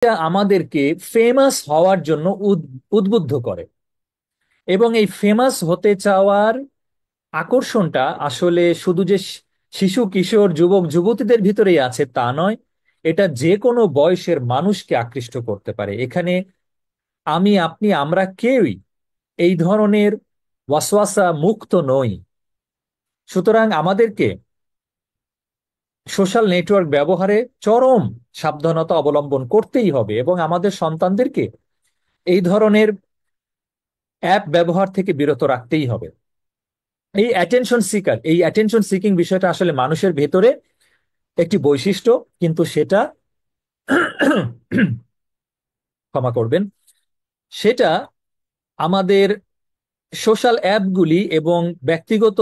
এটা আমাদেরকে ফেমাস হওয়ার জন্য উদ্বুদ্ধ করে। এবং এই ফেমাস হতে চাওয়ার আকর্ষণটা আসলে শুধু যে শিশু কিশোর যুবক যুবতীদের ভিতরেই আছে তা নয়, এটা যে কোনো বয়সের মানুষকে আকৃষ্ট করতে পারে। এখানে আমি আপনি আমরা কেউই এই ধরনের ওয়াসওয়াসা মুক্ত নই। সুতরাং আমাদেরকে সোশ্যাল নেটওয়ার্ক ব্যবহারে চরম সাবধানতা অবলম্বন করতেই হবে এবং আমাদের সন্তানদেরকে এই ধরনের অ্যাপ ব্যবহার থেকে বিরত রাখতেই হবে। এই অ্যাটেনশন সিকিং বিষয়টা আসলে মানুষের ভেতরে একটি বৈশিষ্ট্য, কিন্তু সেটা ক্ষমা করবেন, সেটা আমাদের সোশ্যাল অ্যাপগুলি এবং ব্যক্তিগত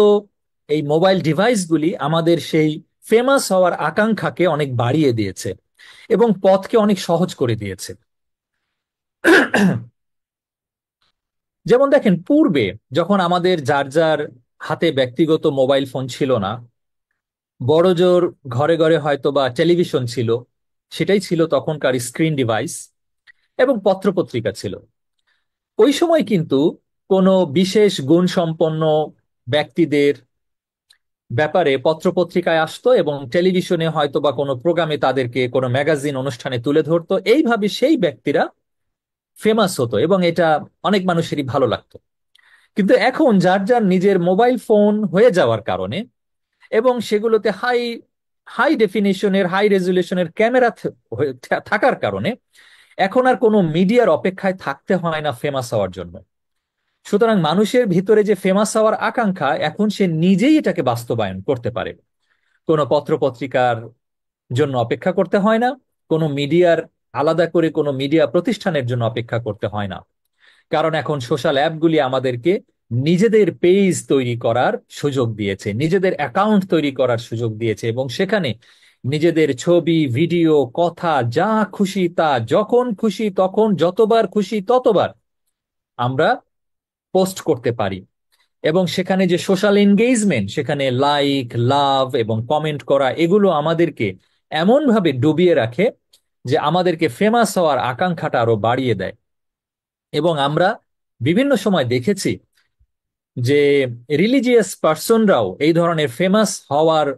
এই মোবাইল ডিভাইসগুলি আমাদের সেই ফেমাস হওয়ার আকাঙ্ক্ষাকে অনেক বাড়িয়ে দিয়েছে এবং পথকে অনেক সহজ করে দিয়েছে। যেমন দেখেন, পূর্বে যখন আমাদের যার যার হাতে ব্যক্তিগত মোবাইল ফোন ছিল না, বড়জোর ঘরে ঘরে হয়তো বা টেলিভিশন ছিল, সেটাই ছিল তখনকার স্ক্রিন ডিভাইস, এবং পত্রপত্রিকা ছিল। ওই সময় কিন্তু কোনো বিশেষ গুণ সম্পন্ন ব্যক্তিদের ব্যাপারে পত্রপত্রিকায় আসতো এবং টেলিভিশনে হয়তো বা কোনো প্রোগ্রামে তাদেরকে কোনো ম্যাগাজিন অনুষ্ঠানে তুলে ধরতো। এইভাবে সেই ব্যক্তিরা ফেমাস হতো এবং এটা অনেক মানুষেরই ভালো লাগতো। কিন্তু এখন যার যার নিজের মোবাইল ফোন হয়ে যাওয়ার কারণে এবং সেগুলোতে হাই হাই ডেফিনিশনের হাই রেজুলেশনের ক্যামেরা থাকার কারণে এখন আর কোনো মিডিয়ার অপেক্ষায় থাকতে হয় না ফেমাস হওয়ার জন্য। সুতরাং মানুষের ভিতরে যে ফেমাস হওয়ার আকাঙ্ক্ষা, এখন সে নিজেই এটাকে বাস্তবায়ন করতে পারে। কোনো পত্রপত্রিকার জন্য অপেক্ষা করতে হয় না, কোনো মিডিয়ার আলাদা করে কোনো মিডিয়া প্রতিষ্ঠানের জন্য অপেক্ষা করতে হয় না। কারণ এখন সোশ্যাল অ্যাপগুলি আমাদেরকে নিজেদের পেজ তৈরি করার সুযোগ দিয়েছে, নিজেদের অ্যাকাউন্ট তৈরি করার সুযোগ দিয়েছে এবং সেখানে নিজেদের ছবি ভিডিও কথা যা খুশি তা যখন খুশি তখন যতবার খুশি ততবার আমরা পোস্ট করতে পারি। এবং সেখানে যে সোশ্যাল এনগেজমেন্ট, সেখানে লাইক লাভ এবং কমেন্ট করা, এগুলো আমাদেরকে এমন ভাবে ডুবিয়ে রাখে যে আমাদেরকে ফেমাস হওয়ার আকাঙ্ক্ষাটা আরো বাড়িয়ে দেয়। এবং আমরা বিভিন্ন সময় দেখেছি যে রিলিজিয়াস পার্সনরাও এই ধরনের ফেমাস হওয়ার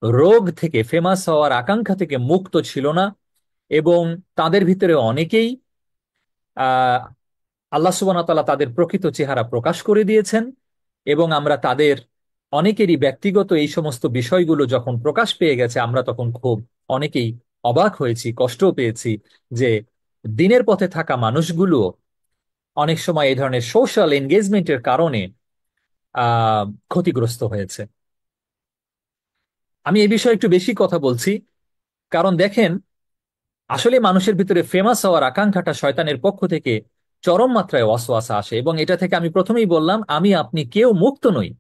রোগ থেকে, ফেমাস হওয়ার আকাঙ্ক্ষা থেকে মুক্ত ছিল না। এবং তাদের ভিতরে অনেকেই আহ আল্লাহ সুবহানাহু ওয়া তাআলা তাদের প্রকৃত চেহারা প্রকাশ করে দিয়েছেন। এবং আমরা তাদের অনেকেরই ব্যক্তিগত এই সমস্ত বিষয়গুলো যখন প্রকাশ পেয়ে গেছে, আমরা তখন খুব অনেকেই অবাক হয়েছি, কষ্টও পেয়েছি যে দিনের পথে থাকা মানুষগুলো অনেক সময় এই ধরনের সোশ্যাল এনগেজমেন্টের কারণে আহ ক্ষতিগ্রস্ত হয়েছে। আমি এই বিষয়ে একটু বেশি কথা বলছি কারণ দেখেন, আসলে মানুষের ভিতরে ফেমাস হওয়ার আকাঙ্ক্ষাটা শয়তানের পক্ষ থেকে চরম মাত্রায় ওয়াসওয়াসা আসে এবং এটা থেকে আমি প্রথমেই বললাম, আমি আপনি কেউ মুক্ত নই।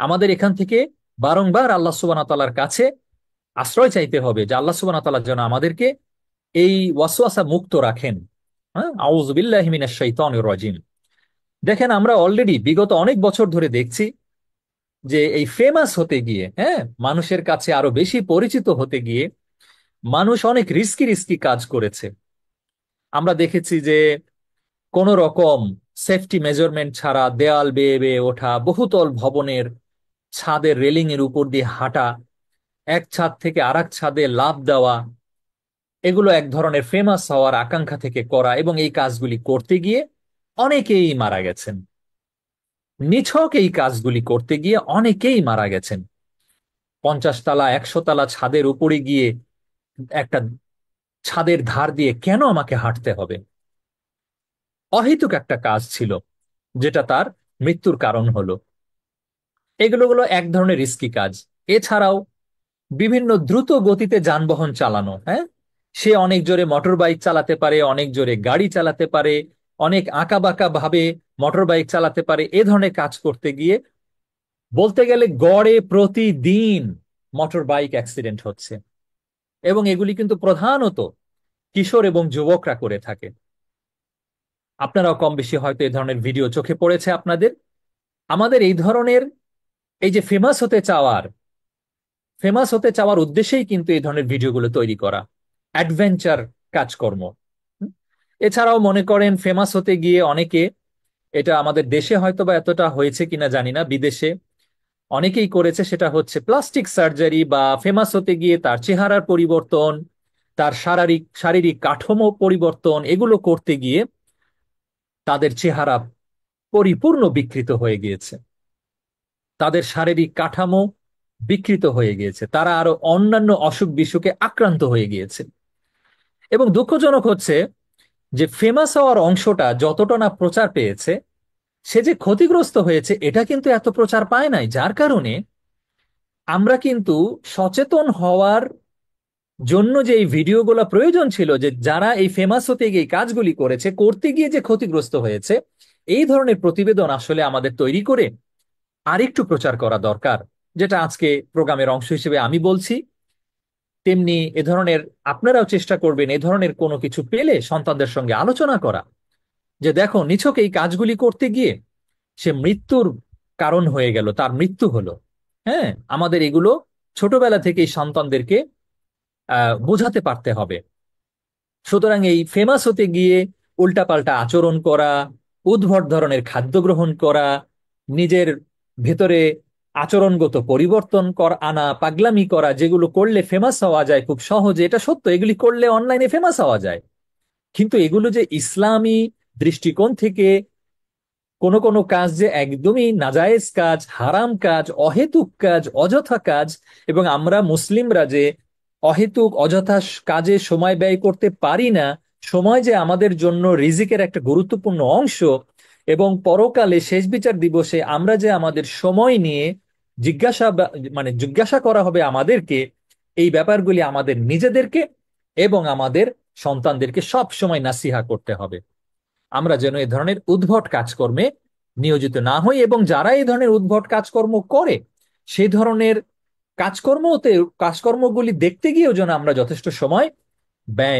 আমাদের এখান থেকে বারংবার আল্লাহ সুবহানাহু ওয়া তাআলার কাছে আশ্রয় চাইতে হবে যে আল্লাহ সুবহানাহু ওয়া তাআলা যেন আমাদেরকে এই ওয়াসওয়াসা মুক্ত রাখেন। হ্যাঁ, আউযু বিল্লাহি মিনাশ শাইতানির রাজিম। দেখেন, আমরা অলরেডি বিগত অনেক বছর ধরে দেখছি যে এই ফেমাস হতে গিয়ে, হ্যাঁ, মানুষের কাছে আরো বেশি পরিচিত হতে গিয়ে মানুষ অনেক রিস্কি রিস্কি কাজ করেছে। আমরা দেখেছি যে কোন রকম সেফটি মেজারমেন্ট ছাড়া দেয়াল বেয়ে বেয়ে ওঠা, বহুতল ভবনের ছাদের রেলিং এর উপর দিয়ে হাঁটা, এক ছাদ থেকে আরেক ছাদে লাফ দেওয়া, এগুলো এক ধরনের ফেমাস হওয়ার আকাঙ্ক্ষা থেকে করা এবং এই কাজগুলি করতে গিয়ে অনেকেই মারা গেছেন। নিছক এই কাজগুলি করতে গিয়ে অনেকেই মারা গেছেন। 50 তলা 100 তলা ছাদের উপরে গিয়ে একটা ছাদের ধার দিয়ে কেন আমাকে হাঁটতে হবে? অহেতুক একটা কাজ ছিল যেটা তার মৃত্যুর কারণ হলো। এগুলো হলো এক ধরনের রিস্কি কাজ। এছাড়াও বিভিন্ন দ্রুত গতিতে যানবাহন চালানো, হ্যাঁ, সে অনেক জোরে মোটর বাইক চালাতে পারে, অনেক জোরে গাড়ি চালাতে পারে, অনেক আঁকাবাঁকা ভাবে মোটর বাইক চালাতে পারে। এ ধরনের কাজ করতে গিয়ে বলতে গেলে গড়ে প্রতিদিন মোটর বাইক অ্যাক্সিডেন্ট হচ্ছে এবং এগুলি কিন্তু প্রধানত কিশোর এবং যুবকরা করে থাকে। আপনারাও কম বেশি হয়তো এই ধরনের ভিডিও চোখে পড়েছে আপনাদের। আমাদের এই ধরনের এই যে ফেমাস হতে চাওয়ার উদ্দেশ্যেই কিন্তু এই ধরনের ভিডিওগুলো তৈরি করা। অ্যাডভেঞ্চার কাজকর্ম। হুম? এছাড়াও মনে করেন ফেমাস হতে গিয়ে অনেকে, এটা আমাদের দেশে হয়তো বা এতটা হয়েছে কিনা জানি না, বিদেশে অনেকেই করেছে, সেটা হচ্ছে প্লাস্টিক সার্জারি, বা ফেমাস হতে গিয়ে তার চেহারার পরিবর্তন, তার শারীরিক শারীরিক কাঠামো পরিবর্তন, এগুলো করতে গিয়ে তাদের চেহারা পরিপূর্ণ বিকৃত হয়ে গিয়েছে, তাদের শারীরিক কাঠামো বিকৃত হয়ে গিয়েছে, তারা আরো অন্যান্য অসুখ বিসুখে আক্রান্ত হয়ে গিয়েছে। এবং দুঃখজনক হচ্ছে যে ফেমাস হওয়ার অংশটা যতটা না প্রচার পেয়েছে, সে যে ক্ষতিগ্রস্ত হয়েছে এটা কিন্তু এত প্রচার পায় নাই, যার কারণে আমরা কিন্তু সচেতন হওয়ার জন্য যে এই ভিডিওগুলো প্রয়োজন ছিল, যে যারা এই ফেমাস হতে গিয়ে এই কাজগুলি করেছে, করতে গিয়ে যে ক্ষতিগ্রস্ত হয়েছে, এই ধরনের প্রতিবেদন আসলে আমাদের তৈরি করে আরেকটু প্রচার করা দরকার। যেটা আজকে প্রোগ্রামের অংশ হিসেবে আমি বলছি, তেমনি এ ধরনের আপনারাও চেষ্টা করবেন এ ধরনের কোনো কিছু পেলে সন্তানদের সঙ্গে আলোচনা করা, যে দেখো নিছক এই কাজগুলি করতে গিয়ে সে মৃত্যুর কারণ হয়ে গেল, তার মৃত্যু হলো। হ্যাঁ, আমাদের এগুলো ছোটবেলা থেকেই সন্তানদেরকে বোঝাতে পারতে হবে। সুতরাং এই ফেমাস হতে গিয়ে উল্টাপাল্টা আচরণ করা, উদ্ভট ধরনের খাদ্য গ্রহণ করা, নিজের ভেতরে আচরণগত পরিবর্তন আনা, পাগলামি করা, যেগুলো করলে ফেমাস হওয়া যায় খুব সহজে, এটা সত্য, এগুলি করলে অনলাইনে ফেমাস হওয়া যায়। কিন্তু এগুলো যে ইসলামী দৃষ্টিকোণ থেকে কোন কোন কাজ যে একদমই নাজায়েজ কাজ, হারাম কাজ, অহেতুক কাজ, অযথা কাজ, এবং আমরা মুসলিমরা যে অহেতুক অযথা কাজে সময় ব্যয় করতে পারি না, সময় যে আমাদের জন্য রিজিকের একটা গুরুত্বপূর্ণ অংশ, এবং পরকালে শেষ বিচার দিবসে আমরা যে আমাদের সময় নিয়ে জিজ্ঞাসা করা হবে আমাদেরকে, এই ব্যাপারগুলি আমাদের নিজেদেরকে এবং আমাদের সন্তানদেরকে সব সময় নাসিহা করতে হবে। আমরা যেন এই ধরনের উদ্ভট কাজকর্মে নিয়োজিত না হই, এবং যারা এই ধরনের উদ্ভট কাজকর্ম করে সেই ধরনের কাজকর্মগুলি দেখতে গিয়েও যেন আমরা যথেষ্ট সময় ব্যয়